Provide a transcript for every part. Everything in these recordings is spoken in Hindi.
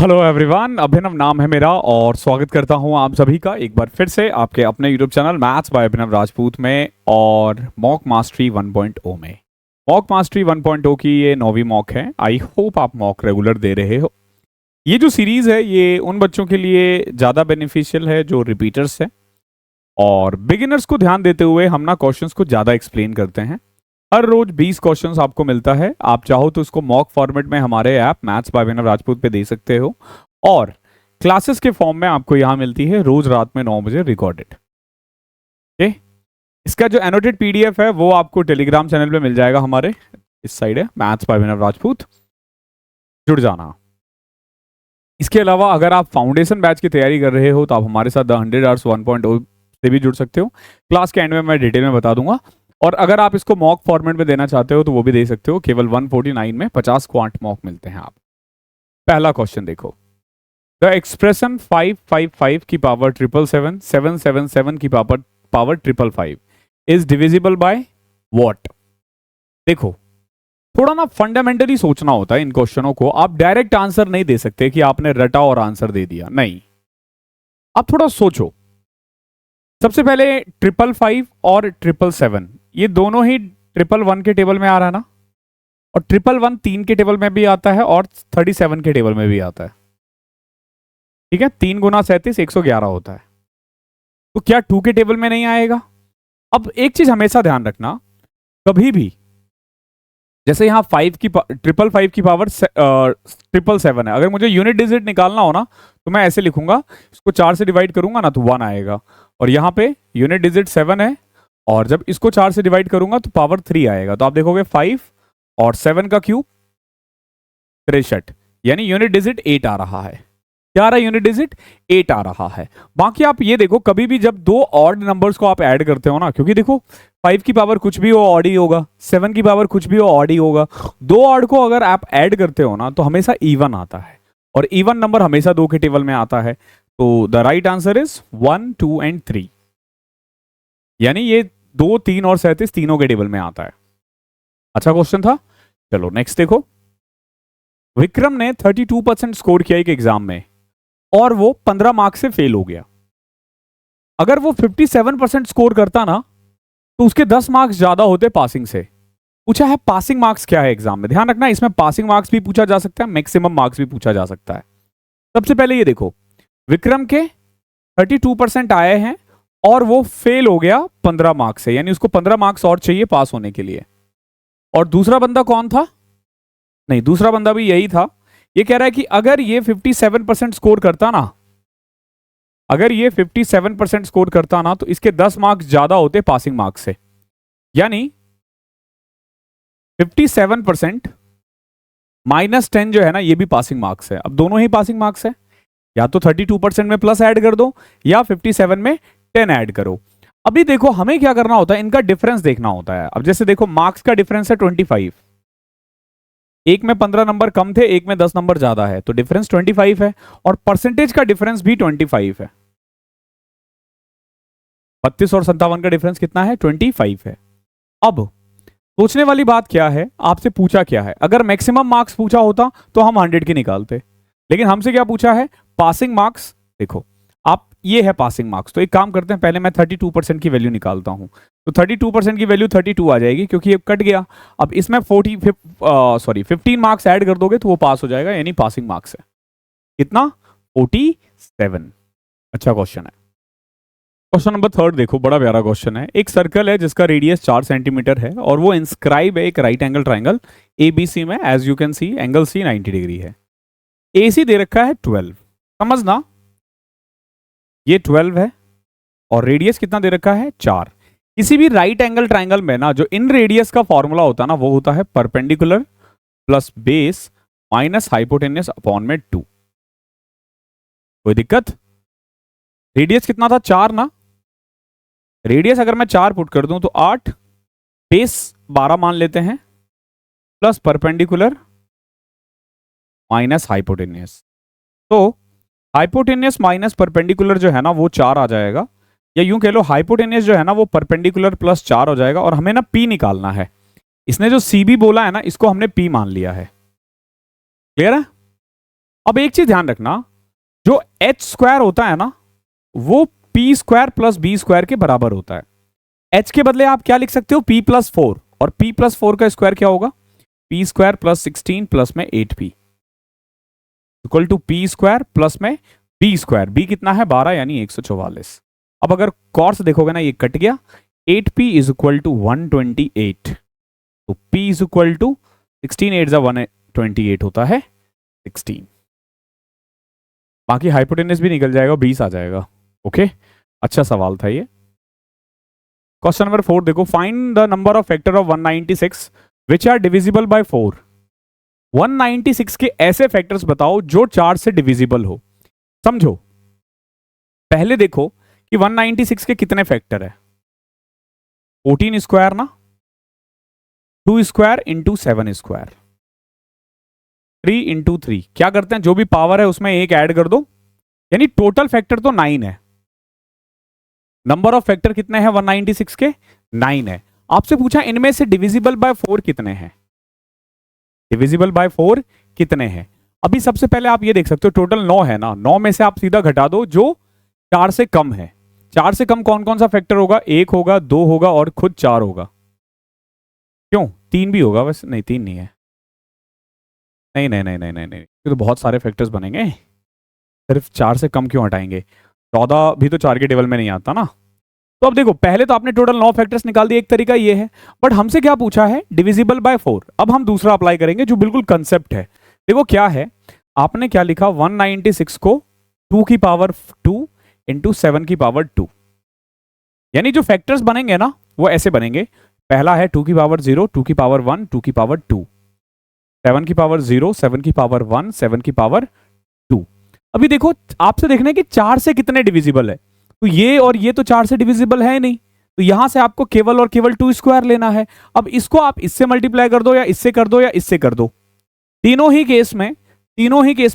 हेलो एवरीवन, अभिनव नाम है मेरा और स्वागत करता हूं आप सभी का एक बार फिर से आपके अपने यूट्यूब चैनल मैथ्स बाय अभिनव राजपूत में और मॉक मास्टरी 1.0 में। मॉक मास्टरी 1.0 की ये 9वीं मॉक है। आई होप आप मॉक रेगुलर दे रहे हो। ये जो सीरीज है ये उन बच्चों के लिए ज़्यादा बेनिफिशियल है जो रिपीटर्स है, और बिगिनर्स को ध्यान देते हुए हम ना क्वेश्चंस को ज़्यादा एक्सप्लेन करते हैं। हर रोज 20 क्वेश्चंस आपको मिलता है। आप चाहो तो उसको मॉक फॉर्मेट में हमारे ऐप मैथ्स बाय अभिनव राजपूत पे दे सकते हो, और क्लासेस के फॉर्म में आपको यहां मिलती है रोज रात में 9 बजे रिकॉर्डेड। ओके, इसका जो एनोटेड पीडीएफ है वो आपको टेलीग्राम चैनल पे मिल जाएगा। हमारे इस साइड है मैथ्स बाय अभिनव राजपूत, जुड़ जाना। इसके अलावा अगर आप फाउंडेशन बैच की तैयारी कर रहे हो तो आप हमारे साथ द 100 आवर्स 1.0 से भी जुड़ सकते हो। क्लास के एंड में मैं डिटेल में बता दूंगा। और अगर आप इसको मॉक फॉर्मेट में देना चाहते हो तो वो भी दे सकते हो। केवल 149 में 50 क्वांट मॉक मिलते हैं। आप पहला क्वेश्चन देखो। द एक्सप्रेशन 555 की पावर 777 777 की power 555 is divisible by what. देखो, थोड़ा ना फंडामेंटली सोचना होता है इन क्वेश्चनों को। आप डायरेक्ट आंसर नहीं दे सकते कि आपने रटा और आंसर दे दिया, नहीं। आप थोड़ा सोचो। सबसे पहले 555 और 777 ये दोनों ही 111 के टेबल में आ रहा है ना, और 111 3 के टेबल में भी आता है और 37 के टेबल में भी आता है। ठीक है, 3 गुना 37 111 होता है। तो क्या 2 के टेबल में नहीं आएगा? अब एक चीज हमेशा ध्यान रखना, कभी भी जैसे यहां 555 की पावर 777 है, अगर मुझे यूनिट डिजिट निकालना हो ना तो मैं ऐसे लिखूंगा, इसको 4 से डिवाइड करूंगा ना तो 1 आएगा, और यहां पे यूनिट डिजिट 7 है, और जब इसको 4 से डिवाइड करूंगा तो पावर 3 आएगा। तो आप देखोगे 5 और 7 का क्यूब 63, यानी यूनिट डिजिट 8 आ रहा है। क्या आ रहा है? यूनिट डिजिट 8 आ रहा है। बाकी आप ये देखो, कभी भी जब दो ऑड नंबर्स को आप ऐड करते हो ना, क्योंकि देखो 5 की पावर कुछ भी हो ऑड ही होगा, 7 की पावर कुछ भी हो ऑड ही होगा। दो ऑड को अगर आप ऐड करते हो ना तो हमेशा इवन आता है, और इवन नंबर हमेशा 2 के टेबल में आता है। तो the right answer is 1 2 and 3, यानी ये 2 3 और 37 तीनों के टेबल में आता है। अच्छा क्वेश्चन था। चलो नेक्स्ट देखो। विक्रम ने 32% स्कोर किया एक एग्जाम में और वो 15 मार्क्स से फेल हो गया। अगर वो 57% स्कोर करता ना तो उसके 10 मार्क्स ज्यादा होते पासिंग से। पूछा है पासिंग मार्क्स क्या है एग्जाम में। ध्यान रखना, इसमें पासिंग मार्क्स भी पूछा जा सकता है, मैक्सिमम मार्क्स भी पूछा जा सकता है। सबसे पहले ये देखो, विक्रम के 32% आए हैं और वो फेल हो गया 15 मार्क्स से, यानी उसको 15 मार्क्स और चाहिए पास होने के लिए। और दूसरा बंदा कौन था? नहीं, दूसरा बंदा भी यही था। ये कह रहा है कि अगर ये 57% स्कोर करता ना, अगर ये 57% स्कोर करता ना तो इसके 10 मार्क्स ज्यादा होते पासिंग मार्क्स से, यानी 57% -10 जो है ना ये भी पासिंग मार्क्स है। अब दोनों ही पासिंग मार्क्स है, या तो 32% में प्लस ऐड कर दो या 57 में 10 ऐड करो। अभी देखो हमें क्या करना होता है, इनका डिफरेंस देखना होता है। अब जैसे देखो मार्क्स का डिफरेंस है 25, एक में 15 नंबर कम थे, एक में 10 नंबर ज्यादा है, तो डिफरेंस 25 है, और परसेंटेज का डिफरेंस भी 25 है। 32 और 57 का डिफरेंस कितना है? 25 है। अब सोचने वाली बात क्या है, आपसे पूछा क्या है? अगर मैक्सिमम मार्क्स पूछा होता तो हम 100 के निकालते, लेकिन हमसे क्या पूछा है? Passing marks. देखो आप, ये है पासिंग मार्क्स। तो एक काम करते हैं, पहले मैं 32% की वैल्यू निकालता हूं। तो 32% की वैल्यू 32 आ जाएगी, क्योंकि ये कट गया। अब इसमें 15 मार्क्स ऐड कर दोगे तो वो पास हो जाएगा, यानी पासिंग मार्क्स है कितना? 47। अच्छा क्वेश्चन है। क्वेश्चन नंबर 3 देखो, बड़ा प्यारा क्वेश्चन है। एक सर्कल है जिसका रेडियस 4 सेंटीमीटर है और वो इंस्क्राइब है एक राइट एंगल ट्राइंगल एबीसी में। As you can see angle C 90 degree है। एसी दे रखा है 12। समझना, ये 12 है और रेडियस कितना दे रखा है? 4। किसी भी राइट एंगल ट्राइंगल में ना जो इन रेडियस का फॉर्मूला होता है ना वो होता है perpendicular plus base minus hypotenuse upon में 2। कोई दिक्कत? रेडियस कितना था? 4 ना। रेडियस अगर मैं 4 पुट कर दूं तो 8, बेस 12 मान लेते हैं, प्लस परपेंडिकुलर माइनस हाइपोटेन्यूस। तो हाइपोटेन्यूस माइनस परपेंडिकुलर जो है ना वो 4 आ जाएगा, या यूं कह लो हाइपोटेन्यूस जो है ना वो परपेंडिकुलर प्लस 4 हो जाएगा। और हमें ना पी निकालना है। इसने जो सी बी बोला है ना इसको हमने पी मान लिया है। क्लियर है? अब एक चीज ध्यान रखना, जो एच स्क्वायर होता है ना वो P square plus B square के बराबर होता है। एच के बदले आप क्या लिख सकते हो, पी प्लस 4, और पी प्लस 4 का स्क्वायर क्या होगा, पी स्क्वायर प्लस 16 प्लस में 8p equal to P square plus में बी स्क्वायर। बी कितना है 12 यानी 144। अब अगर कॉर्स देखोगे ना ये कट गया, 8p इज इक्वल टू 128, तो p इज इक्वल टू 16 8 जा 128 होता है 16। बाकी हाइपोटेनस भी निकल जाएगा, 20 आ जाएगा। ओके, अच्छा सवाल था ये। क्वेश्चन नंबर 4 देखो, find the number of factor of 196 which are divisible by 4। 196 के ऐसे फैक्टर्स बताओ जो 4 से डिविजिबल हो। समझो, पहले देखो कि 196 के कितने फैक्टर है, 14 स्क्वायर ना, 2 स्क्वायर इंटू 7 स्क्वायर, 3 इंटू 3। क्या करते हैं, जो भी पावर है उसमें एक ऐड कर दो, यानी टोटल फैक्टर तो 9 है। नंबर ऑफ फैक्टर कितने हैं 196 के, 9 है। आपसे पूछा इनमें से डिविजिबल बाय 4 कितने हैं, डिविजिबल बाय 4 कितने हैं। अभी सबसे पहले आप ये देख सकते हो टोटल 9 है ना, 9 में से आप सीधा घटा दो जो 4 से कम है। 4 से कम कौन कौन सा फैक्टर होगा, 1 होगा, 2 होगा और खुद 4 होगा। क्यों, 3 भी होगा, बस नहीं 3 नहीं है, नहीं नहीं नहीं नहीं नहीं नहीं, तो बहुत सारे फैक्टर्स बनेंगे, सिर्फ 4 से कम क्यों हटाएंगे, 14 भी तो 4 के टेबल में नहीं आता ना। तो अब देखो, पहले तो आपने टोटल 9 फैक्टर्स निकाल दिए, एक तरीका ये है, बट हमसे क्या पूछा है, डिविजिबल बाय 4। अब हम दूसरा अप्लाई करेंगे जो बिल्कुल कंसेप्ट है। देखो क्या है, आपने क्या लिखा, 196 को 2 की पावर 2 इंटू 7 की पावर 2, यानी जो फैक्टर्स बनेंगे ना वो ऐसे बनेंगे। पहला है 2 की पावर 0, 2 की पावर 1, 2 की पावर 2, 7 की पावर 0, 7 की पावर 1, 7 की पावर 2। अभी देखो, आपसे देखना है कि 4 से कितने डिविजिबल है, तो ये और ये तो 4 से डिविजिबल है नहीं, तो यहां से आपको केवल और केवल 2 स्क्वायर लेना है। अब इसको आप इससे मल्टीप्लाई कर दो या इससे कर दो या इससे कर दो, तीनों ही केस में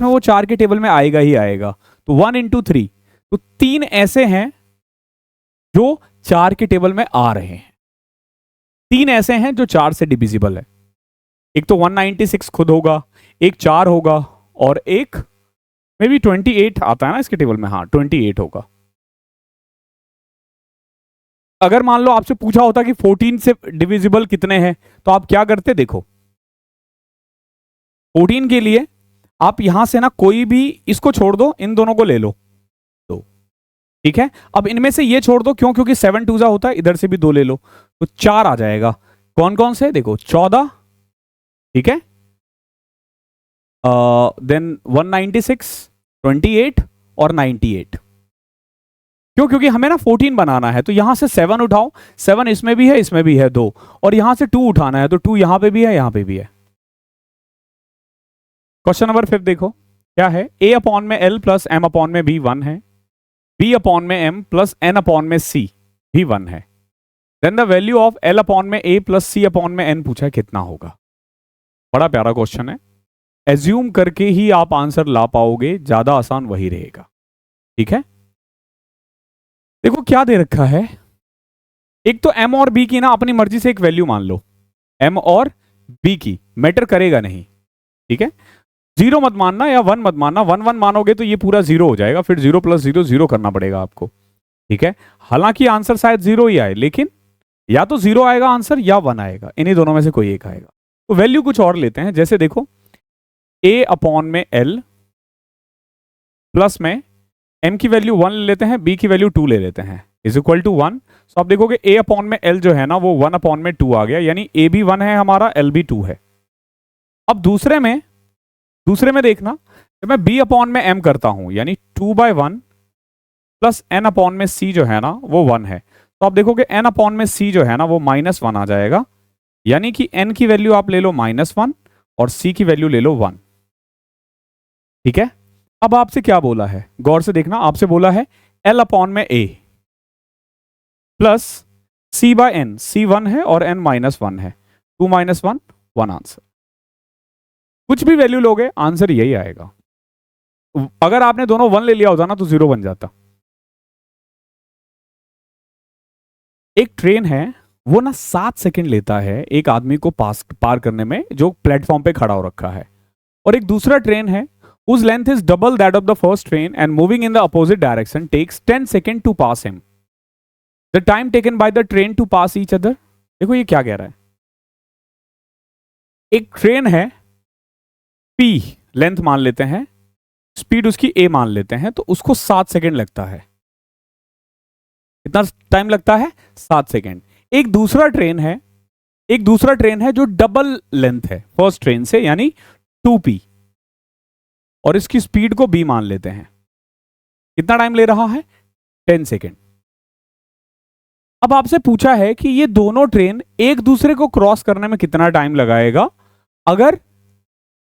वो 4 के टेबल में आएगा ही आएगा। तो 1 इंटू 3, तो 3 ऐसे हैं जो 4 के टेबल में आ रहे हैं, 3 ऐसे हैं जो 4 से डिविजिबल है। एक तो 196 खुद होगा, एक 4 होगा, और एक मे बी 28 आता है ना इसके टेबल में, हाँ 28 होगा। अगर मान लो आपसे पूछा होता कि 14 से डिविजिबल कितने हैं, तो आप क्या करते, देखो 14 के लिए आप यहां से ना कोई भी, इसको छोड़ दो, इन दोनों को ले लो, दो, ठीक है। अब इनमें से ये छोड़ दो, क्यों, क्योंकि 7 2 होता है, इधर से भी 2 ले लो, तो 4 आ जाएगा। कौन कौन से, देखो 14, ठीक है, देन 196, 28 और 98। क्यों, क्योंकि हमें ना 14 बनाना है, तो यहां से 7 उठाओ, 7 इसमें भी है, इसमें भी है 2, और यहां से 2 उठाना है, तो 2 यहां पे भी है, यहां पे भी है। क्वेश्चन नंबर 5 देखो क्या है, a अपॉन में l प्लस m अपॉन में b 1 है, b अपॉन में m प्लस n अपॉन में c भी 1 है, then the value of l upon में a प्लस c अपॉन में n पूछा है कितना होगा। बड़ा प्यारा क्वेश्चन है, एज्यूम करके ही आप आंसर ला पाओगे, ज्यादा आसान वही रहेगा, ठीक है। देखो क्या दे रखा है, एक तो m और b की ना अपनी मर्जी से एक वैल्यू मान लो, m और b की मैटर करेगा नहीं, ठीक है। 0 मत मानना या 1 मत मानना, 1 1 मानोगे तो ये पूरा 0 हो जाएगा, फिर 0 प्लस 0 0 करना पड़ेगा आपको, ठीक है। हालांकि आंसर शायद 0 ही आए, लेकिन या तो 0 आएगा आंसर या 1 आएगा, इन्हीं दोनों में से कोई एक आएगा। तो वैल्यू कुछ और लेते हैं, जैसे देखो a अपॉन में l प्लस में m की वैल्यू 1 ले लेते हैं, b की वैल्यू 2 ले लेते हैं, इज इक्वल टू 1। तो आप देखोगे a अपॉन में l जो है ना वो 1 अपॉन में 2 आ गया, यानी a भी 1 है हमारा, l भी 2 है। अब दूसरे में देखना, जब मैं b अपॉन में m करता हूं, यानी 2/1 प्लस n अपॉन में c जो है ना वो 1 है, तो आप देखोगे n अपॉन में c जो है ना वो -1 आ जाएगा, यानी कि n की वैल्यू आप ले लो -1 और c की वैल्यू ले लो 1, ठीक है। अब आपसे क्या बोला है, गौर से देखना, आपसे बोला है l अपॉन में a plus c by n, c 1 है और n -1 है, 2 - 1 1 आंसर। कुछ भी वैल्यू लोगे आंसर यही आएगा। अगर आपने दोनों 1 ले लिया होता ना तो 0 बन जाता। एक ट्रेन है, वो ना 7 सेकंड लेता है एक आदमी को पार करने में जो प्लेटफॉर्म पे खड़ा हो रखा है, और एक दूसरा ट्रेन है whose length is double that of the first train and moving in the opposite direction takes 10 seconds to pass him. The time taken by the train to pass each other. देखो ये क्या कह रहा है, एक ट्रेन है P लेंथ मान लेते हैं, स्पीड उसकी A मान लेते हैं, तो उसको 7 सेकेंड लगता है। कितना टाइम लगता है? 7 सेकेंड। एक दूसरा ट्रेन है जो डबल लेंथ है फर्स्ट ट्रेन से, यानी 2P, और इसकी स्पीड को B मान लेते हैं। कितना टाइम ले रहा है? 10 सेकेंड। अब आपसे पूछा है कि ये दोनों ट्रेन एक दूसरे को क्रॉस करने में कितना टाइम लगाएगा अगर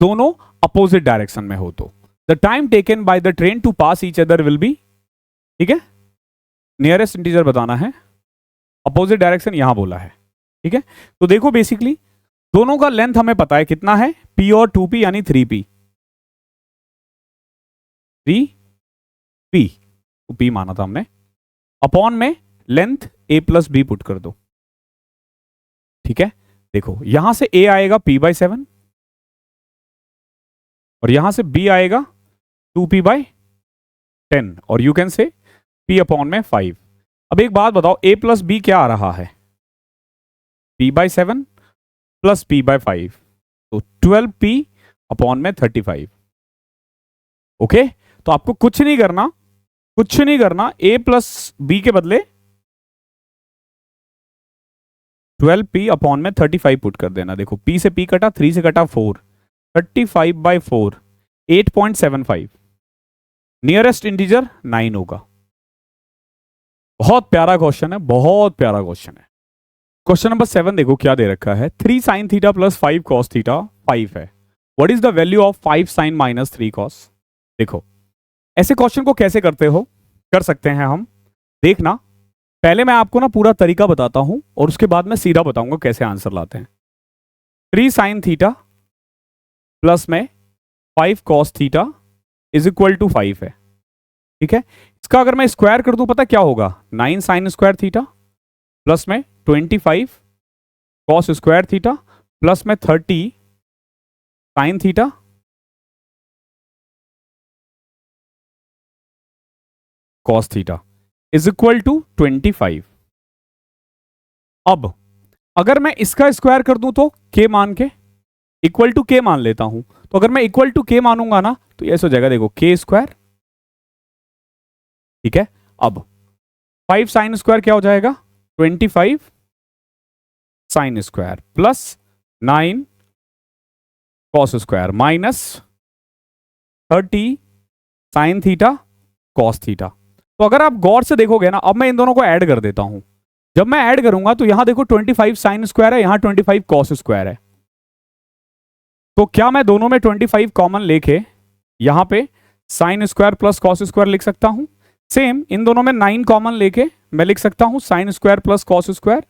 दोनों अपोजिट डायरेक्शन में हो तो। The time taken by the train to pass each other will be, ठीक है, नियरेस्ट इंटीजर बताना है, अपोजिट डायरेक्शन यहां बोला है, ठीक है। तो देखो बेसिकली दोनों का लेंथ हमें पता है कितना है, P और 2P यानी 3P, 3P, तो P माना था हमने, अपॉन में length A plus B put कर दो, ठीक है। देखो यहां से A आएगा P/7 और यहां से B आएगा 2P/10 और you can say P upon में 5। अब एक बात बताओ, A प्लस B क्या आ रहा है? P/7 प्लस P/5, तो 12P अपॉन में 35। ओके, तो आपको कुछ नहीं करना, A प्लस B के बदले 12P अपॉन में 35 पुट कर देना। देखो P से P कटा, 3 से कटा 4, 35/4, 8.75, नियरेस्ट इंटीजर 9 होगा। बहुत प्यारा क्वेश्चन है, बहुत प्यारा क्वेश्चन है। क्वेश्चन नंबर 7 देखो क्या दे रखा है, 3 sin theta plus 5 cos theta 5 है। What is the value of 5 sin minus 3 cos? देखो ऐसे क्वेश्चन को कैसे कर सकते हैं हम, देखना। पहले मैं आपको ना पूरा तरीका बताता हूं और उसके बाद मैं सीधा बताऊंगा कैसे आंसर लाते हैं। 3 sin थीटा प्लस में 5 cos theta is equal to 5 है, ठीक है। इसका अगर मैं स्क्वायर कर दूं पता क्या होगा, 9 sin स्क्वायर थीटा प्लस में 25 cos स्क्वायर थीटा प्लस में 30 sin theta cos theta is equal to 25। अब अगर मैं इसका स्क्वायर कर दूं तो k मान के इक्वल टू k मान लेता हूं, तो अगर मैं इक्वल टू k मानूंगा ना तो ऐसा हो जाएगा, देखो k स्क्वायर, ठीक है। अब 5 sin स्क्वायर क्या हो जाएगा, 25 sin square plus 9 cos square minus 30 sin theta cos theta. तो अगर आप गौर से देखोगे ना, अब मैं इन दोनों को ऐड कर देता हूं। जब मैं ऐड करूंगा तो यहां देखो 25 sin स्क्वायर है, यहां 25 cos स्क्वायर है, तो क्या मैं दोनों में 25 कॉमन लेके यहां पे sin square plus cos square लिख सकता हूं। सेम इन दोनों में 9 कॉमन लेके मैं लिख सकता हूं sin square plus cos square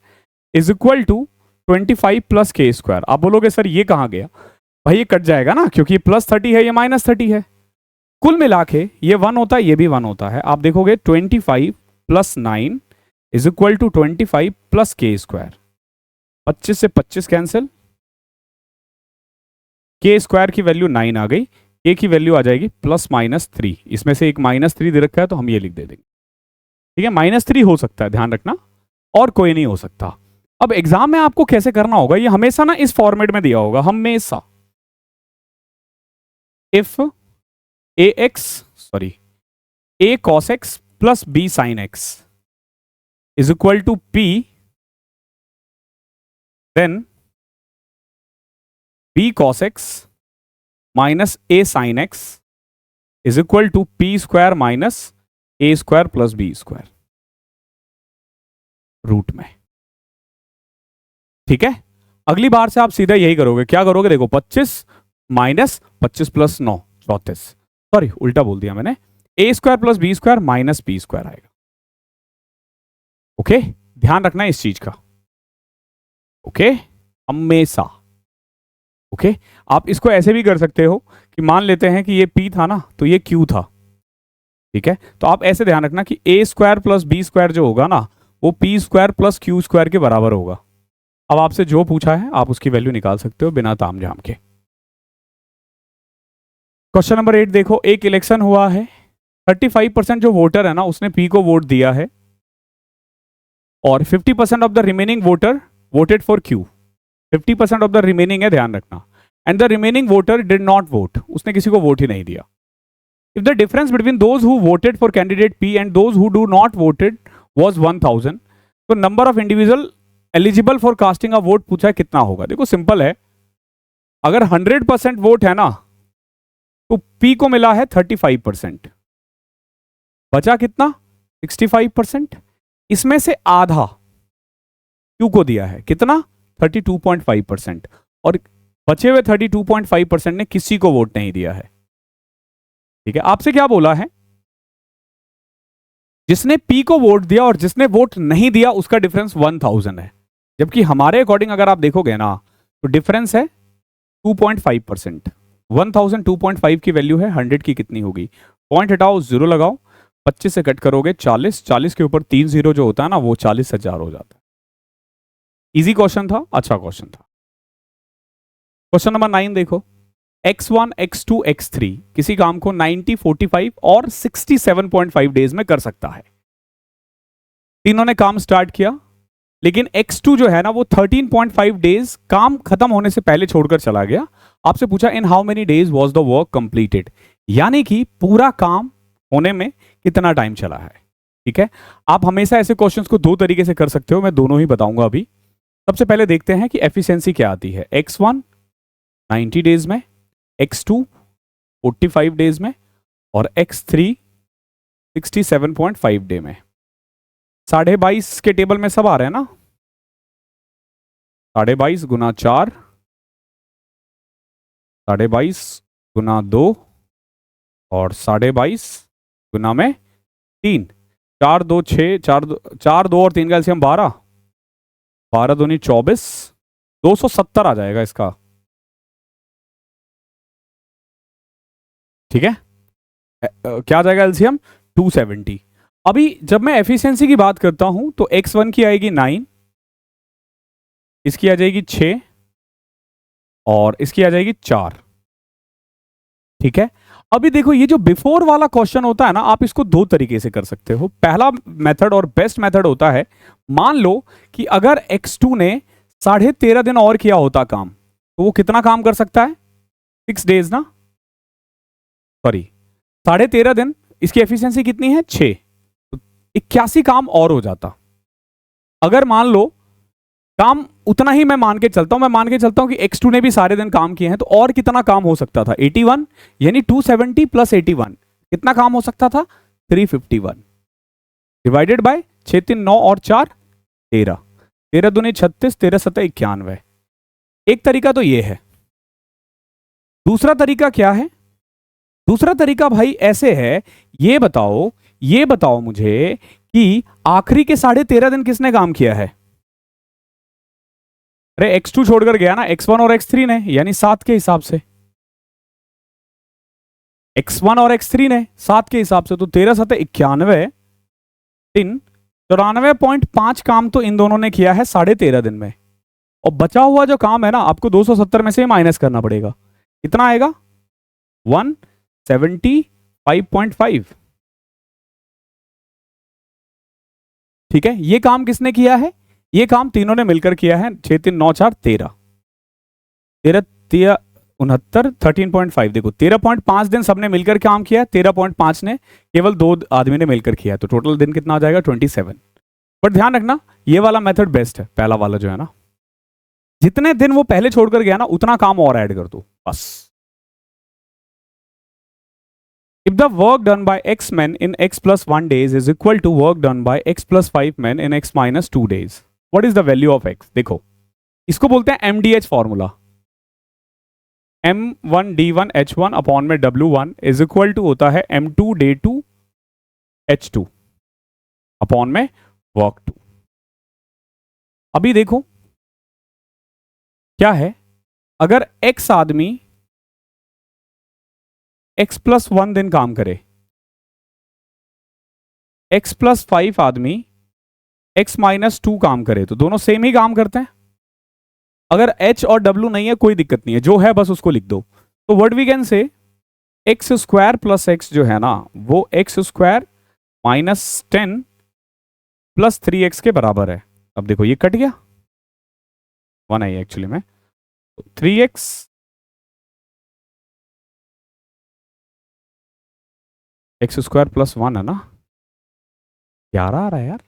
is equal to 25 plus k square. आप बोलोगे सर ये कहां गया, भाई ये कट जाएगा ना, क्योंकि प्लस 30 है, ये माइनस 30 है, कुल मिला के ये 1 होता है, ये भी 1 होता है। आप देखोगे 25 plus 9 is equal to 25 plus k square, 25 से 25 कैंसिल, k स्क्वायर की वैल्यू 9 आ गई, k की वैल्यू आ जाएगी प्लस माइनस 3, इसमें से एक -3 दे रखा है तो हम ये लिख दे देंगे, ठीक है। -3 हो सकता है, ध्यान रखना, और कोई नहीं हो सकता। अब एग्जाम में आपको कैसे करना होगा, ये हमेशा ना इस फॉर्मेट में दिया होगा, हमेशा। If a cos x plus b sin x is equal to p, then b cos x minus a sin x is equal to p square minus a square plus b square root में, ठीक है। अगली बार से आप सीधा यही करोगे, क्या करोगे, देखो 25 माइनस 25 प्लस 9 34, सॉरी उल्टा बोल दिया मैंने, a square plus b square minus p square आएगा। ओके, ध्यान रखना है इस चीज का, ओके, हमेशा। ओके, आप इसको ऐसे भी कर सकते हो कि मान लेते हैं कि ये p था ना तो ये q था, ठीक है। तो आप ऐसे ध्यान रखना कि a square plus b square जो होगा ना वो p square plus q square के बराबर होगा। अब आपसे जो पूछा है आप उसकी वैल्यू निकाल सकते हो बिना ताम झाम के। क्वेश्चन नंबर 8 देखो, एक इलेक्शन हुआ है, 35% जो वोटर है ना उसने पी को वोट दिया है और 50% of the remaining voter voted for Q. 50% of the remaining है, ध्यान रखना, and the remaining voter did not vote, उसने किसी को वोट ही नहीं दिया। If the difference between those who voted for candidate P and those who do not voted was 1000, तो number of individual eligible for casting a vote पूछा है कितना होगा। देखो सिंपल है, अगर 100% वोट है ना तो पी को मिला है 35%, बचा कितना 65%, इसमें से आधा क्यू को दिया है, कितना 32.5%, और बचे हुए 32.5% ने किसी को वोट नहीं दिया है। ठीक है, आपसे क्या बोला है, जिसने पी को वोट दिया और जिसने वोट नहीं दिया उसका डिफरेंस 1000 है, जबकि हमारे अकॉर्डिंग अगर आप देखोगे ना तो डिफरेंस है 2.5%। 1000 2.5 की वैल्यू है, 100 की कितनी होगी, पॉइंट हटाओ, जीरो लगाओ, 25 से कट करोगे 40, 40 के ऊपर 3 जीरो जो होता है ना वो 40,000 हो जाता है। इजी क्वेश्चन था, अच्छा क्वेश्चन था। क्वेश्चन नंबर 9 देखो, x1, x2, x3 किसी काम को 90, 45 और 67.5 डेज में कर सकता है। तीनों ने काम स्टार्ट किया, लेकिन x2 जो है ना वो 13.5 डेज काम खत्म होने से पहले छोड़कर चला गया। आपसे पूछा in how many days was the work completed, यानी कि पूरा काम होने में कितना टाइम चला है। ठीक है, आप हमेशा ऐसे क्वेश्चंस को दो तरीके से कर सकते हो, मैं दोनों ही बताऊंगा अभी। सबसे पहले देखते हैं कि एफिशिएंसी क्या आती है। x1 90 डेज में, x2 45 डेज में और x3 67.5 डे में। 22.5 के टेबल में सब आ रहे हैं ना, 22.5 गुना 4, 22.5 गुना 2 और 22.5 गुना में 3, 4 2 6, 4 2 और 3 का एलसीएम 12, 12 दूनी 24, 270 आ जाएगा इसका। ठीक है, क्या आ जाएगा एलसीएम 270। अभी जब मैं एफिशिएंसी की बात करता हूं तो x1 की आएगी 9, इसकी आ जाएगी 6 और इसकी आ जाएगी 4। ठीक है, अभी देखो ये जो बिफोर वाला क्वेश्चन होता है ना, आप इसको दो तरीके से कर सकते हो। पहला मेथड और बेस्ट मेथड होता है, मान लो कि अगर x2 ने 13.5 दिन और किया होता काम, तो वो कितना काम कर सकता है, 6 डेज ना, सॉरी 13.5 दिन, इसकी एफिशिएंसी कितनी है 6, 81 काम और हो जाता। अगर मान लो काम उतना ही मैं मान के चलता हूं, मैं मान के चलता हूं कि x2 ने भी सारे दिन काम किए हैं, तो और कितना काम हो सकता था 81, यानी 270 प्लस 81 कितना काम हो सकता था 351 डिवाइडेड बाय 6 3 9 और 4 13, 13 दूनी 36, 13 7 91। एक तरीका तो ये है। दूसरा तरीका क्या है, दूसरा तरीका भाई ऐसे है, ये बताओ मुझे कि आखिरी के 13.5 दिन किसने काम किया है। अरे x2 छोड़कर गया ना x1 और x3 ने, यानी 7 के हिसाब से, x1 और x3 ने 7 के हिसाब से, तो 13 7 91, 3 94.5 काम तो इन दोनों ने किया है 13.5 दिन में, और बचा हुआ जो काम है ना आपको 270 में से माइनस करना पड़ेगा। कितना आएगा 175.5। ठीक है, ये काम किसने किया है, ये काम तीनों ने मिलकर किया है, 6 3 9 4 13, 13 13 69, 13.5। देखो 13.5 दिन सबने मिलकर काम किया, 13.5 ने केवल 2 आदमी ने मिलकर किया, तो टोटल दिन कितना आ जाएगा 27। बट ध्यान रखना ये वाला मेथड बेस्ट है, पहला वाला जो है ना, जितने दिन वो पहले छोड़कर गया ना उतना काम और ऐड कर दो बस। If the work done by x men in x plus 1 days is equal to work done by x plus 5 men in x minus 2 days, what is the value of x? देखो इसको बोलते हैं MDH formula, M1 D1 H1 upon में W1 इज इक्वल टू होता है M2 D2 H2 अपॉन में वर्क 2। अभी देखो क्या है, अगर x आदमी x प्लस 1 दिन काम करे, x प्लस 5 आदमी x माइनस 2 काम करे, तो दोनों सेम ही काम करते हैं। अगर h और w नहीं है कोई दिक्कत नहीं है, जो है बस उसको लिख दो। तो what we can say X square plus X जो है ना वो एक्स स्क्वायर -10 प्लस 3x के बराबर है। अब देखो ये कट गया, 1 आई एक्चुअली में, 3x एक्स स्क्वायर प्लस 1 है ना, 11 आ रहा है यार।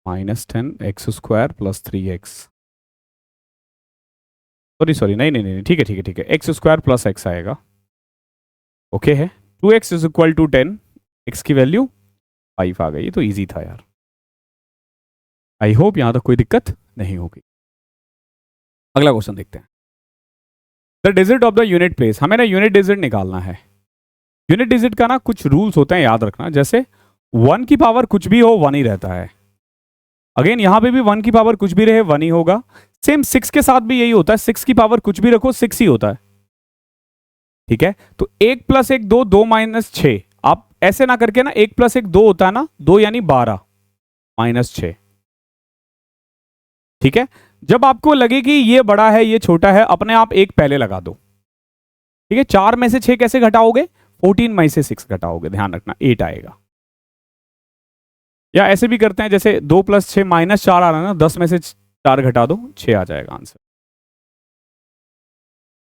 -10 x square plus 3x, sorry नहीं नहीं नहीं, ठीक है ठीक है ठीक है, एक्स स्क्वायर प्लस एक्स आएगा, ओके है। 2x is equal to 10, x की वैल्यू 5 आ गई, तो इजी था यार। आई होप यहां तक कोई दिक्कत नहीं होगी। अगला क्वेश्चन देखते हैं। The digit of the unit place, हमें ना यूनिट डिजिट निकालना है। यूनिट डिजिट का ना कुछ रूल्स होते हैं, याद रखना। जैसे 1 की पावर कुछ भी हो 1 ही रहता है। अगेन यहां पे भी 1 की पावर कुछ भी रहे 1 ही होगा। सेम 6 के साथ भी यही होता है, 6 की पावर कुछ भी रखो 6 ही होता है, ठीक है। तो 1 + 1 2, 2 - 6, आप ऐसे ना करके ना 1 + 1 2 होता है ना, 2 यानी 12 -6, ठीक है। जब आपको लगे कि ये बड़ा है ये छोटा है, अपने आप एक पहले लगा दो, ठीक है। 4 में से 6 कैसे घटाओगे, 14 में से 6 घटाओगे, ध्यान रखना 8 आएगा। या ऐसे भी करते हैं, जैसे 2 + 6 -4 आ रहा है ना, 10 में से 4 घटा दो 6 आ जाएगा आंसर।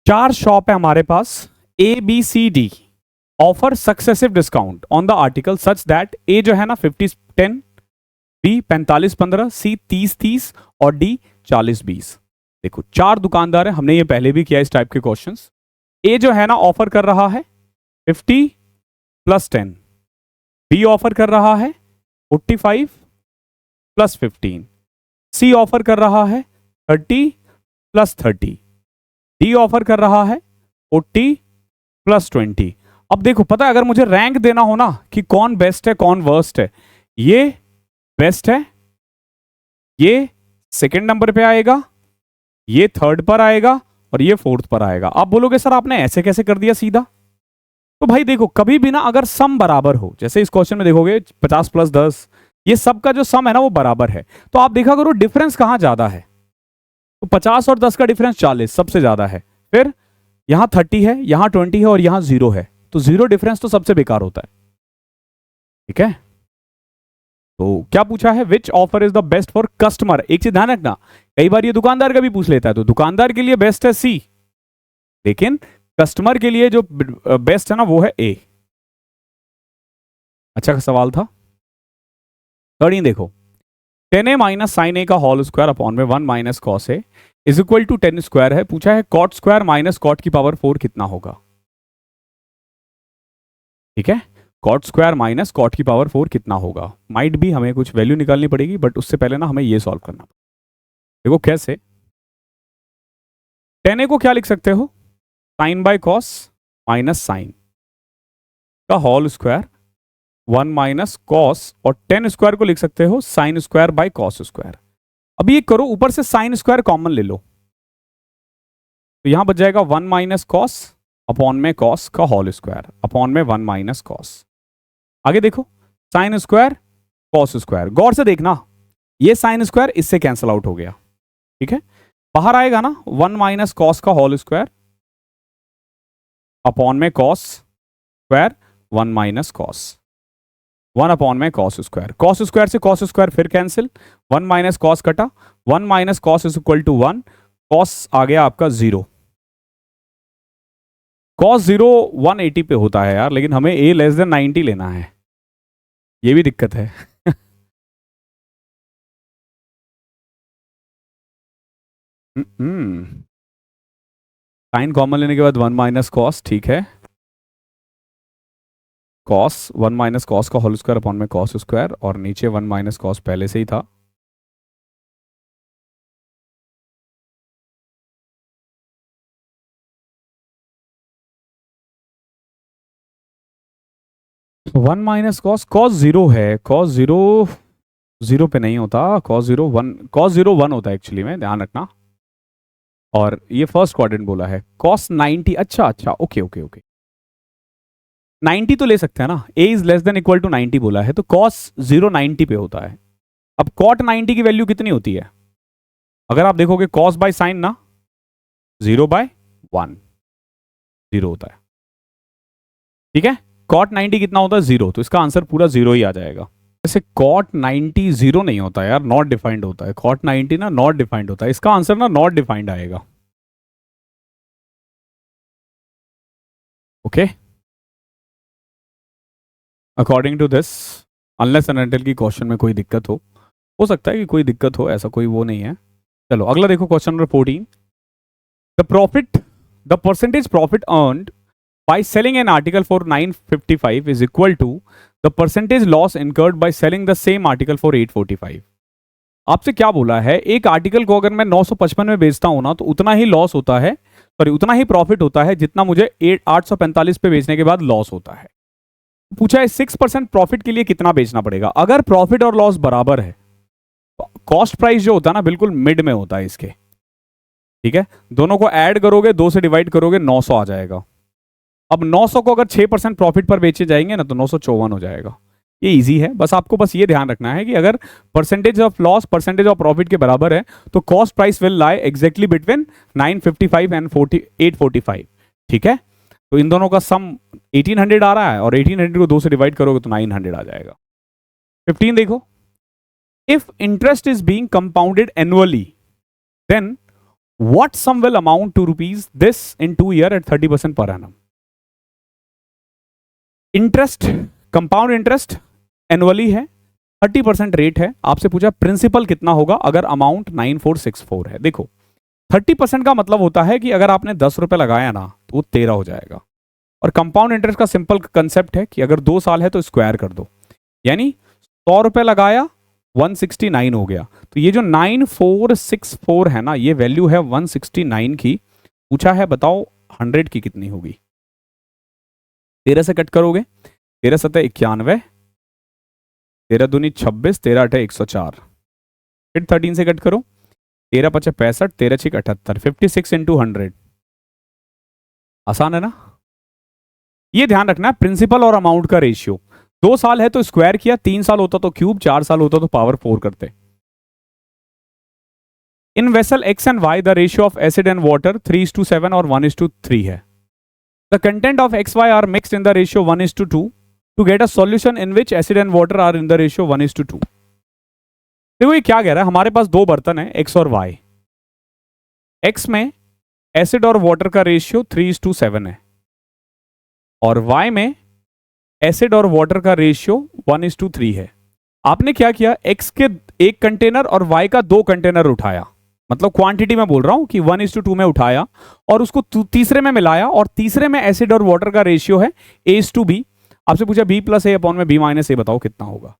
4 शॉप है हमारे पास, ABCD offer successive discount on the article such that A जो है ना 50-10, B 45-15, C 30-30 और D 40-20। देखो 4 दुकानदार हैं, हमने ये पहले भी किया इस टाइप के क्वेश्चंस। A जो है ना ऑफर कर रहा है 50 + 10, B ऑफर कर रहा है 45 + 15, C ऑफर कर रहा है 30 + 30, D ऑफर कर रहा है 40 + 20। अब देखो पता है, अगर मुझे रैंक देना हो ना कि कौन बेस्ट है कौन वर्स्ट है, ये बेस्ट है, ये सेकंड नंबर पे आएगा, ये थर्ड पर आएगा और ये फोर्थ पर आएगा। आप बोलोगे सर आपने ऐसे कैसे कर दिया सीधा? तो भाई देखो कभी भी ना अगर सम बराबर हो, जैसे इस क्वेश्चन में देखोगे 50 + 10, ये सब का जो सम है ना वो बराबर है, तो आप देखा करो डिफरेंस कहां ज्यादा है। तो 50 और 10 का डिफरेंस 40 सबसे ज्यादा है, फिर यहां 30 है, यहां 20 है और यहां 0 है, तो 0 डिफरेंस तो सबसे बेकार होता है, ठीक है। तो क्या पूछा है, which offer is the best for customer. एक चीज ध्यान रखना, कई बार ये दुकानदार का भी पूछ लेता है, तो दुकानदार के लिए बेस्ट है C, लेकिन कस्टमर के लिए जो बेस्ट है ना वो है A। अच्छा का सवाल था। 13 देखो, 10A - sin A का होल स्क्वायर अपॉन में 1 - cos A is equal to 10 square है। पूछा है cot स्क्वायर - cot की पावर 4 कितना होगा, ठीक है। cot स्क्वायर - cot की पावर 4 कितना होगा, माइट भी हमें कुछ वैल्यू निकालनी पड़ेगी, बट उससे पहले ना हमें ये सॉल्व करना। देखो कैसे, 10A को क्या लिख सकते हो, sine by cos minus sine का होल स्क्वायर 1 - कॉस, और 10 स्क्वायर को लिख सकते हो sine square by cos square. अब ये करो, ऊपर से साइन स्क्वायर कॉमन ले लो, तो यहां बच जाएगा 1 - कॉस अपॉन में कॉस का होल स्क्वायर अपॉन में 1 - कॉस। आगे देखो, साइन स्क्वायर कॉस स्क्वायर, गौर से देखना, ये साइन स्क्वायर इससे कैंसिल आउट हो गया, ठीक है। बाहर आएगा ना 1 - कॉस का होल स्क्वायर अपॉन में कॉस स्क्वायर 1 - कॉस, 1 अपॉन में कॉस स्क्वायर से कॉस स्क्वायर फिर कैंसिल, 1 - कॉस कटा, 1 - cos is equal to 1, cos आ गया आपका 0। कॉस 0 180 पे होता है यार, लेकिन हमें A < 90 लेना है, ये भी दिक्कत है। साइन कॉमन लेने के बाद 1 - कॉस, ठीक है। कॉस 1 - कॉस का होल स्क्वायर अपॉन में कॉस स्क्वायर, और नीचे 1 - कॉस पहले से ही था। वन माइनस कॉस, कॉस 0 है, कॉस 0 0 पे नहीं होता, कॉस 0 1, कॉस 0 1 होता है एक्चुअली में, ध्यान रखना। और ये फर्स्ट क्वाड्रेंट बोला है, कॉस 90, अच्छा अच्छा ओके ओके ओके, 90 तो ले सकते हैं ना, A इज < 90 बोला है, तो कॉस 0 90 पे होता है। अब कॉट 90 की वैल्यू कितनी होती है, अगर आप देखोगे कॉस बाय साइन ना 0/1 0 होता है, ठीक है। कॉट 90 कितना होता है 0, तो इसका आंसर पूरा 0 ही आ जाएगा। जैसे कॉट 90 0 नहीं होता यार, नॉट डिफाइंड होता है। कॉट 90 ना नॉट डिफाइंड होता है, इसका आंसर ना नॉट डिफाइंड आएगा। Okay, according to this, unless and until की क्वेश्चन में कोई दिक्कत हो सकता है कि कोई दिक्कत हो, ऐसा कोई वो नहीं है। चलो अगला देखो, question number 14। The percentage profit earned by selling an article for 955 is equal to the percentage loss incurred by selling the same article for 845। आपसे क्या बोला है, एक आर्टिकल को अगर मैं 955 में बेचता हूं ना तो उतना ही लॉस होता है, सॉरी उतना ही प्रॉफिट होता है जितना मुझे 845 पे बेचने के बाद लॉस होता है। पूछा है 6% प्रॉफिट के लिए कितना बेचना पड़ेगा। अगर प्रॉफिट और लॉस बराबर है, कॉस्ट प्राइस जो होता है ना बिल्कुल मिड में होता है इसके, ठीक है। दोनों को ऐड करोगे, 2 से डिवाइड करोगे, 900 आ जाएगा। अब 900 को अगर 6% प्रॉफिट पर बेचे जाएंगे ना तो 954 हो जाएगा। ये इजी है, बस आपको बस ये ध्यान रखना है कि अगर percentage of loss percentage of profit के बराबर है तो cost price will lie exactly between 955 and 845, ठीक है। तो इन दोनों का सम 1800 आ रहा है और 1800 को 2 से डिवाइड करोगे तो 900 आ जाएगा। 15 देखो, if interest is being compounded annually then what sum will amount to rupees this in 2 year at 30% per annum. Interest, compound interest annually है, 30% रेट है। आपसे पूछा प्रिंसिपल कितना होगा अगर अमाउंट 9464 है। देखो 30% का मतलब होता है कि अगर आपने 10 रुपए लगाया ना तो वो 13 हो जाएगा। और कंपाउंड इंटरेस्ट का सिंपल कंसेप्ट है कि अगर 2 साल है तो स्क्वायर कर दो, यानी 100 रुपए लगाया 169 हो गया। तो ये जो 9464 है ना, ये वैल्यू है 169 की। पूछा है बताओ 100 की कितनी होगी। 13 से कट करोगे, 13 सतह 91, 13 दूनी 26, 13 अठे 104। फिर 13 से कट करो, 13 पचे 65, 13 छिक 78, 56 इंटू 100। आसान है ना। ये ध्यान रखना प्रिंसिपल और अमाउंट का रेशियो। 2 साल है तो स्क्वायर किया, 3 साल होता तो क्यूब, 4 साल होता तो पावर 4 करते। In vessel x and why the ratio of acid and water 3:7 और 1:3 है। The content of XY are mixed in the ratio 1:2 to get a solution in which acid and water are in the ratio 1:2। देखो ये क्या कह रहा है, हमारे पास 2 बर्तन है X और Y। X में एसिड और वाटर का रेशियो 3:7 है और Y में एसिड और वाटर का रेशियो 1:3 है। आपने क्या किया, X के 1 कंटेनर और Y का 2 कंटेनर उठाया, मतलब क्वांटिटी में बोल रहा हूं कि 1:2 में उठाया और उसको तीसरे में मिलाया, और तीसरे में एसिड और वाटर का रेशियो है A:B। आपसे पूछा B + A अपॉन में B - A बताओ कितना होगा।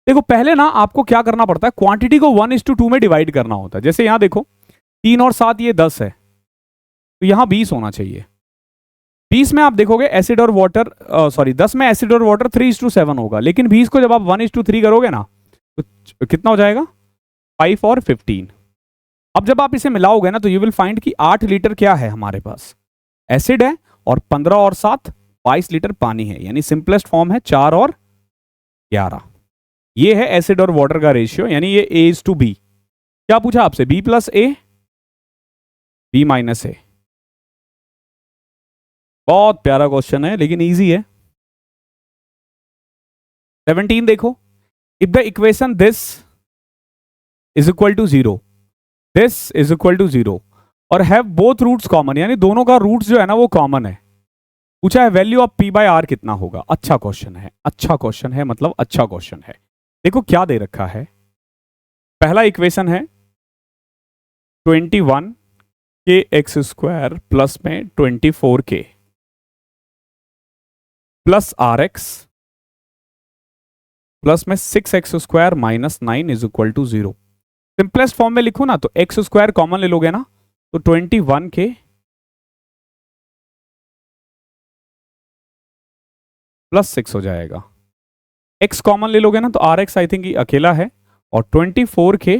देखो पहले ना आपको क्या करना पड़ता है, क्वांटिटी को 1:2 में डिवाइड करना होता है। जैसे यहां देखो 3 और 7 ये 10 है, तो यहां 20 होना चाहिए। 20 में आप देखोगे एसिड और वाटर, सॉरी 10 में एसिड और वाटर 3:7 होगा, लेकिन 20 को जब आप 1:3 करोगे ना तो कितना हो जाएगा 5 और 15। अब जब आप इसे मिलाओगे ना तो यू विल फाइंड कि 8 लीटर क्या है हमारे पास, एसिड है, और 15 और 7 22 लीटर पानी है, यानी सिंपलेस्ट फॉर्म है 4 और 11। ये है एसिड और वाटर का रेशियो, यानी ये A:B। क्या पूछा आपसे, B + A B - A। बहुत प्यारा क्वेश्चन है लेकिन इजी है। 17 देखो, if the equation this is equal to 0, this is equal to 0 और हैव बोथ रूट्स कॉमन, यानी दोनों का रूट्स जो है ना वो कॉमन है। पूछा है वैल्यू ऑफ P/R कितना होगा। अच्छा क्वेश्चन है, अच्छा क्वेश्चन है, मतलब अच्छा क्वेश्चन है। देखो क्या दे रखा है, पहला इक्वेशन है 21kx² प्लस में 24k प्लस RX प्लस में 6x² minus 9 is equal to 0। Simplest form में लिखो ना तो x² कॉमन ले लोगे ना तो 21k प्लस 6 हो जाएगा। x कॉमन ले लोगे ना तो RX आई थिंक अकेला है, और 24k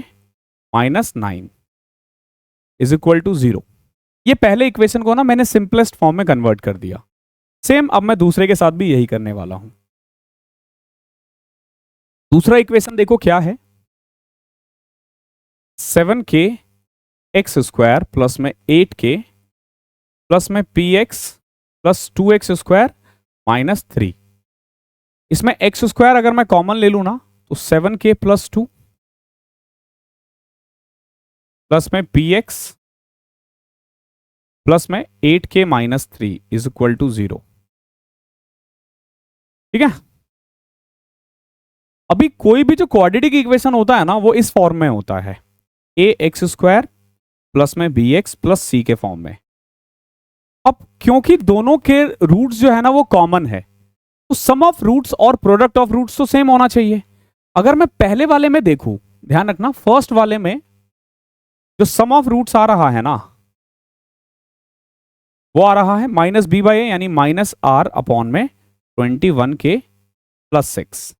minus 9 is equal to 0। ये पहले इक्वेशन को ना मैंने सिंपलेस्ट फॉर्म में कन्वर्ट कर दिया। सेम अब मैं दूसरे के साथ भी यही करने वाला हूं। दूसरा इक्वेशन देखो क्या है, 7k एक्स स्क्वायर प्लस में 8k प्लस में P x plus 2x² minus 3। इसमें एक्स स्क्वायर अगर मैं कॉमन ले लू ना तो 7k प्लस 2 प्लस में पी एक्स प्लस में 8k minus 3 is equal to 0। ठीक है। अभी कोई भी जो क्वाड्रेटिक इक्वेशन होता है ना वो इस फॉर्म में होता है, ए एक्स स्क्वायर प्लस में बी एक्स प्लस सी के फॉर्म में। अब क्योंकि दोनों के रूट्स जो है ना वो कॉमन है तो सम ऑफ रूट्स और प्रोडक्ट ऑफ रूट्स तो सेम होना चाहिए। अगर मैं पहले वाले में देखूं, ध्यान रखना फर्स्ट वाले में जो सम ऑफ रूट्स आ रहा है ना वो आ रहा है माइनस बी बाई ए यानी माइनस आर अपॉन में 21k प्लस 6।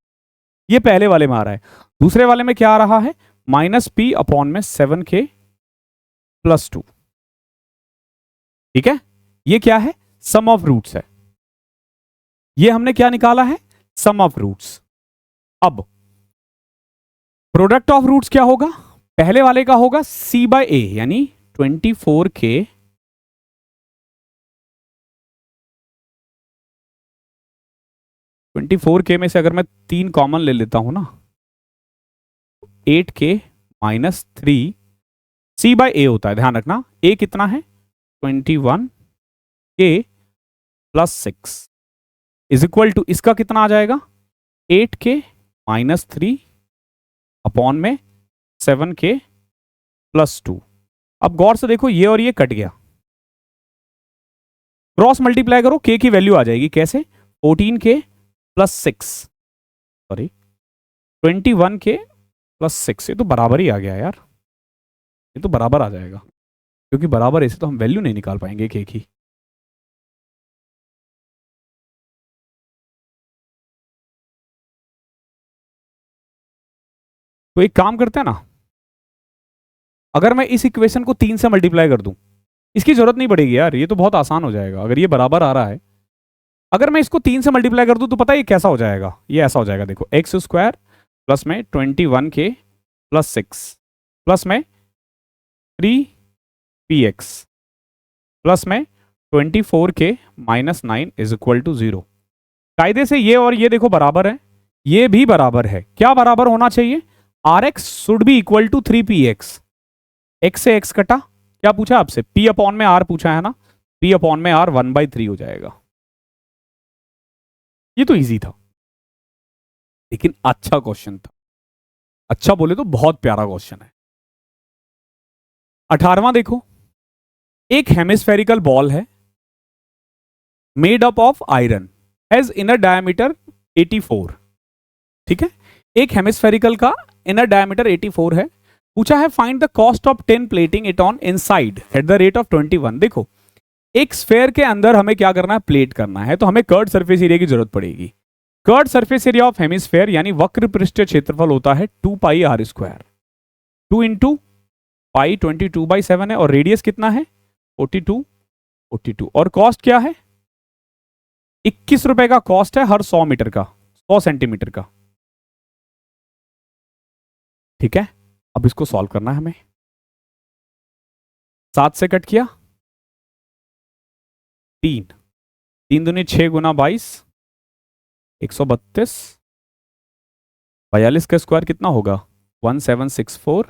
ये पहले वाले में आ रहा है। दूसरे वाले में क्या आ रहा है, माइनस पी अपॉन में 7k प्लस 2। ठीक है, ये क्या है, सम ऑफ रूट्स है। ये हमने क्या निकाला है, सम ऑफ रूट्स। अब प्रोडक्ट ऑफ रूट्स क्या होगा, पहले वाले का होगा c बाय ए यानी 24k 24k में से अगर मैं 3 कॉमन ले लेता हूं ना 8k माइनस 3 c बाय ए होता है। ध्यान रखना a कितना है 21k plus 6 is equal to इसका कितना आ जाएगा 8k माइनस 3 अपॉन में 7k प्लस 2। अब गौर से देखो ये और ये कट गया, क्रॉस मल्टीप्लाई करो k की वैल्यू आ जाएगी। कैसे, 14k plus 6 sorry 21k plus 6, ये तो बराबर ही आ गया यार, ये तो बराबर आ जाएगा क्योंकि बराबर ऐसे तो हम वैल्यू नहीं निकाल पाएंगे k की। तो एक काम करते हैं ना, अगर मैं इस इक्वेशन को 3 से मल्टीप्लाई कर दूं, इसकी जरूरत नहीं पड़ेगी यार, ये तो बहुत आसान हो जाएगा। अगर ये बराबर आ रहा है, अगर मैं इसको 3 से मल्टीप्लाई कर दूं तो पता है ये कैसा हो जाएगा, ये ऐसा हो जाएगा। देखो एक्स स्क्वायर प्लस में 21k प्लस 6 प्लस में 3px प्लस में 24k minus 9 is equal to 0। कायदे से ये और ये देखो बराबर है, ये भी बराबर है। क्या बराबर होना चाहिए, R X should be equal to 3px। X से एक्स कटा, क्या पूछा आपसे, p अपॉन में r पूछा है ना, p अपॉन में r 1/3 हो जाएगा। ये तो इजी था लेकिन अच्छा क्वेश्चन था, अच्छा बोले तो बहुत प्यारा क्वेश्चन है। 18वां देखो, एक हेमिस्फेरिकल बॉल है made up of iron has inner diameter 84। ठीक है, एक हेमिस्फेरिकल का इनर डायमीटर 84 है। पूछा है find the cost of 10 plating it on inside at the rate of 21। देखो एक स्फेयर के अंदर हमें क्या करना है, प्लेट करना है, तो हमें कर्ड सरफेस एरिया की जरूरत पड़ेगी। Curved surface area of hemisphere यानी वक्र पृष्ठीय क्षेत्रफल होता है 2 पाई आर स्क्वायर, 2 इंटू पाई 22/7 है, और रेडियस कितना है 42 और कॉस्ट क्या है 21 रुपए का कॉस्ट है हर 100 मीटर का, 100 सेंटीमीटर का। ठीक है, अब इसको सॉल्व करना है हमें। 7 से कट किया 3 दूनी 6 गुना 22 132, 42 का स्क्वायर कितना होगा 1764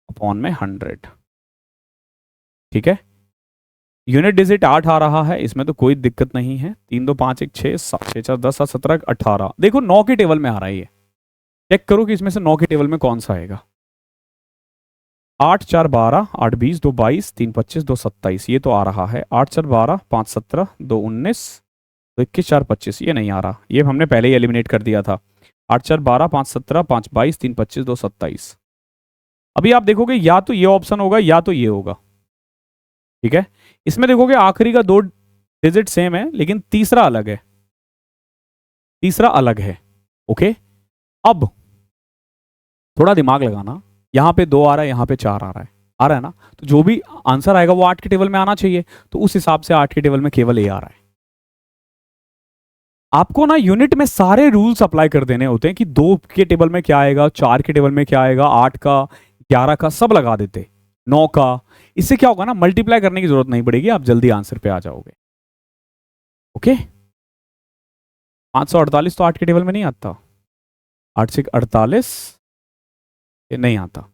अपॉन में 100। ठीक है, यूनिट डिजिट 8 आ रहा है, इसमें तो कोई दिक्कत नहीं है। 3 2 5 1 6 7 6 4 10 7 17 18, देखो 9 के टेबल में आ रहा है। ये चेक करो कि इसमें से 9 के टेबल में कौन सा आएगा। 8 4 12 8 20 2 22 3 25 2 27, ये तो आ रहा है। 8 4 12 5 17 2 19 2 21 4 25, ये नहीं आ रहा, ये हमने पहले ही एलिमिनेट कर दिया था। 8 4 12 5 17 5 22 3 25 2 27। अभी आप देखोगे या तो ये ऑप्शन होगा या तो ये होगा। ठीक है, इसमें देखोगे आखिरी का 2 डिजिट सेम है लेकिन तीसरा अलग है, तीसरा अलग है। ओके, अब थोड़ा दिमाग लगाना, यहां पे 2 आ रहा है, यहां पे 4 आ रहा है ना, तो जो भी आंसर आएगा वो 8 के टेबल में आना चाहिए, तो उस हिसाब से 8 के टेबल में केवल ए आ रहा है। आपको ना यूनिट में सारे रूल्स अप्लाई कर देने होते हैं कि 2 के टेबल में क्या आएगा, 4 के टेबल में क्या आएगा, 8 का 11 का सब लगा देते। 9 का। इससे क्या होगा ना, मल्टीप्लाई करने की जरूरत नहीं पड़ेगी, आप जल्दी आंसर पे आ जाओगे। ओके, 548 तो 8 के टेबल में नहीं आता, 8 से 48 ये नहीं आता।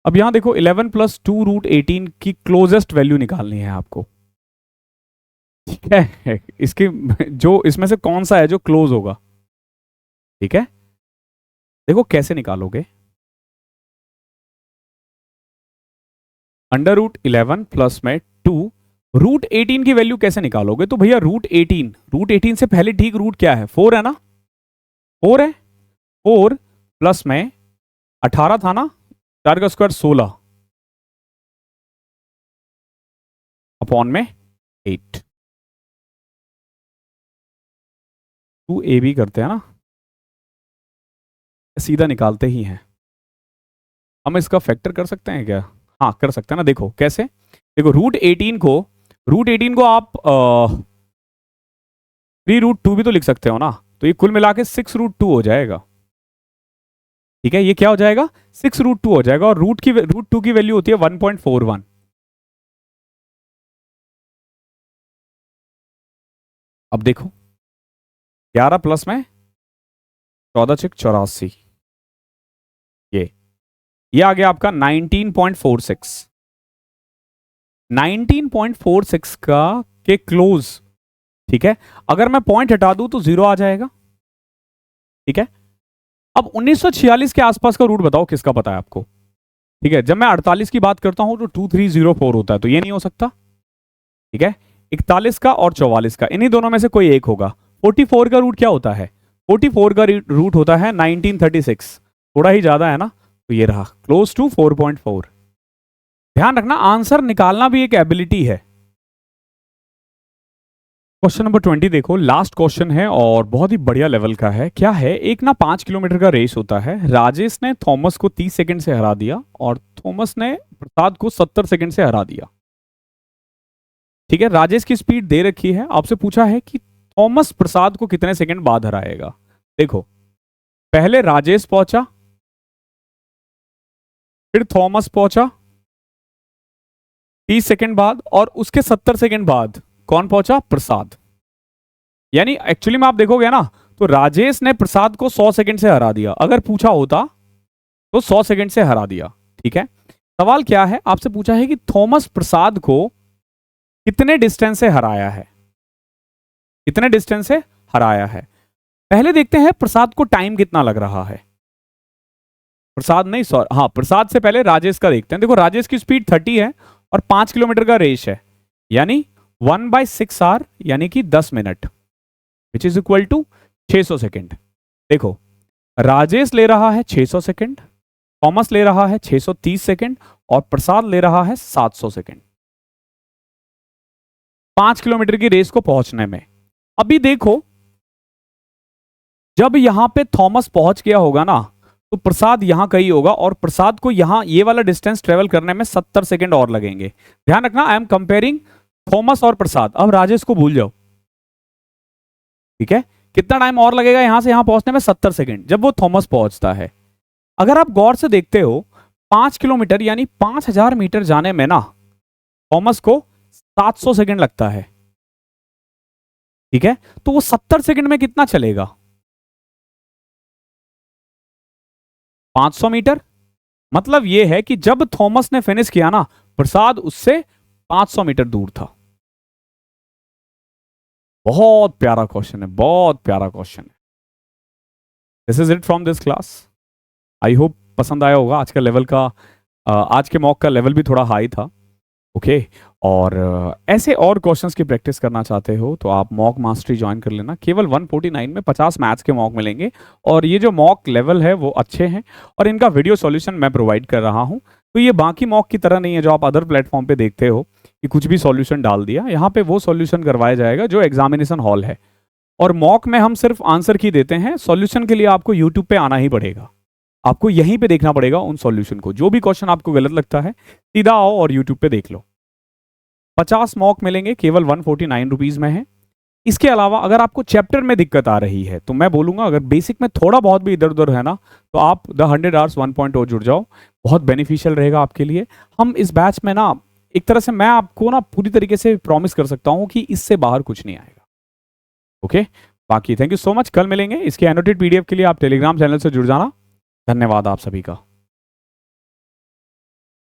अब यहां देखो 11 प्लस 2 रूट 18 की क्लोजेस्ट वैल्यू निकालनी है आपको। ठीक है, इसके जो इसमें से कौन सा है जो क्लोज होगा। ठीक है, देखो कैसे निकालोगे। अंडर रूट 11 प्लस में 2 रूट 18 की वैल्यू कैसे निकालोगे। तो भैया रूट 18 से पहले ठीक रूट क्या है, 4 है ना, 4 है। 4 प्लस में 18 था ना, 4 का स्क्वायर 16 अपॉन में 8। 2 ए बी करते हैं ना, सीधा निकालते ही हैं। हम इसका फैक्टर कर सकते हैं क्या, हाँ कर सकते हैं ना। देखो कैसे, देखो रूट 18 को आप 3√2 भी तो लिख सकते हो ना, तो ये कुल मिला के 6√2 हो जाएगा। ठीक है, ये क्या हो जाएगा, 6√2 हो जाएगा, और रूट 2 की वैल्यू होती है 1.41। अब देखो 11 प्लस में 14 6 84, ये आ गया आपका 19.46। 19.46 का के क्लोज। ठीक है, अगर मैं पॉइंट हटा दूं तो 0 आ जाएगा। ठीक है, अब 1946 के आसपास का रूट बताओ किसका पता है आपको। ठीक है, जब मैं 48 की बात करता हूं तो 2304 होता है, तो ये नहीं हो सकता। ठीक है, 41 का और 44 का, इन्हीं दोनों में से कोई एक होगा। 44 का रूट क्या होता है, 44 का रूट होता है 1936, थोड़ा ही ज्यादा है ना, तो ये रहा क्लोज टू 4.4। ध्यान रखना, आंसर निकालना भी एक एबिलिटी है। क्वेश्चन नंबर 20 देखो, लास्ट क्वेश्चन है और बहुत ही बढ़िया लेवल का है। क्या है, एक ना 5 किलोमीटर का रेस होता है। राजेश ने थॉमस को 30 सेकंड से हरा दिया और थॉमस ने प्रसाद को 70 सेकंड से हरा दिया। ठीक है, राजेश की स्पीड दे रखी है, आपसे पूछा है कि थॉमस प्रसाद को कितने सेकंड बाद हराएगा। देखो, पहले राजेश पहुंचा, फिर थॉमस पहुंचा 30 सेकंड बाद, और उसके 70 सेकंड बाद कौन पहुंचा, प्रसाद। यानी एक्चुअली में आप देखोगे ना, तो राजेश ने प्रसाद को 100 सेकंड से हरा दिया, अगर पूछा होता तो 100 सेकंड से हरा दिया। ठीक है, सवाल क्या है, आपसे पूछा है कि थॉमस प्रसाद को कितने डिस्टेंस से हराया है, कितने डिस्टेंस से हराया है। पहले देखते हैं प्रसाद को टाइम कितना लग रहा है। प्रसाद नहीं, सॉरी, हाँ प्रसाद से पहले राजेश का देखते हैं। देखो राजेश की स्पीड 30 है और 5 किलोमीटर का रेस है, यानी 1/6 आवर यानी कि 10 minute, which is equal to 600 second. देखो राजेश ले रहा है 600 सेकेंड, थॉमस ले रहा है 630 सेकेंड और प्रसाद ले रहा है 700 सेकेंड 5 किलोमीटर की रेस को पहुंचने में। अभी देखो, जब यहां पे थॉमस पहुंच गया होगा ना, तो प्रसाद यहां कहीं होगा, और प्रसाद को यहां ये वाला डिस्टेंस ट्रेवल करने में 70 सेकेंड और लगेंगे। ध्यान रखना, आई एम कंपेयरिंग थॉमस और प्रसाद। अब राजेश को भूल जाओ। ठीक है, कितना टाइम और लगेगा यहां से यहां पहुंचने में, 70 सेकेंड, जब वो थॉमस पहुंचता है। अगर आप गौर से देखते हो, 5 किलोमीटर यानी 5000 मीटर जाने में ना थॉमस को 700 सेकेंड लगता है। ठीक है, तो वो 70 सेकेंड में कितना चलेगा, 500 मीटर। मतलब यह है कि जब थॉमस ने फिनिश किया ना, प्रसाद उससे 500 मीटर दूर था। बहुत प्यारा क्वेश्चन है, बहुत प्यारा क्वेश्चन है। This is it from this class. I hope पसंद आया होगा। आज का लेवल का आज के मॉक का लेवल भी थोड़ा हाई था। ओके, और ऐसे और क्वेश्चंस की प्रैक्टिस करना चाहते हो तो आप मॉक मास्टरी ज्वाइन कर लेना। केवल 149 में 50 मैथ्स के मॉक मिलेंगे, और ये जो मॉक लेवल है वो अच्छे हैं, और इनका वीडियो सॉल्यूशन मैं प्रोवाइड कर रहा हूँ। तो ये बाकी मॉक की तरह नहीं है जो आप अदर प्लेटफॉर्म पे देखते हो कि कुछ भी सॉल्यूशन डाल दिया। यहाँ पे वो सॉल्यूशन करवाया जाएगा जो एग्जामिनेशन हॉल है, और मॉक में हम सिर्फ आंसर की देते हैं। सॉल्यूशन के लिए आपको यूट्यूब पे आना ही पड़ेगा, आपको यहीं पे देखना पड़ेगा उन सॉल्यूशन को। जो भी क्वेश्चन आपको गलत लगता है सीधा आओ और यूट्यूब पे देख लो। 50 मॉक मिलेंगे, केवल 149 रुपीज में है। इसके अलावा अगर आपको चैप्टर में दिक्कत आ रही है तो मैं बोलूँगा अगर बेसिक में थोड़ा बहुत भी इधर उधर है ना, तो आप द 100 आवर्स 1.0 जुड़ जाओ, बहुत बेनिफिशियल रहेगा आपके लिए। हम इस बैच में ना एक तरह से मैं आपको ना पूरी तरीके से प्रॉमिस कर सकता हूँ कि इससे बाहर कुछ नहीं आएगा। ओके, बाकी थैंक यू सो मच, कल मिलेंगे। इसके एनोटेड पीडीएफ के लिए आप टेलीग्राम चैनल से जुड़ जाना। धन्यवाद आप सभी का।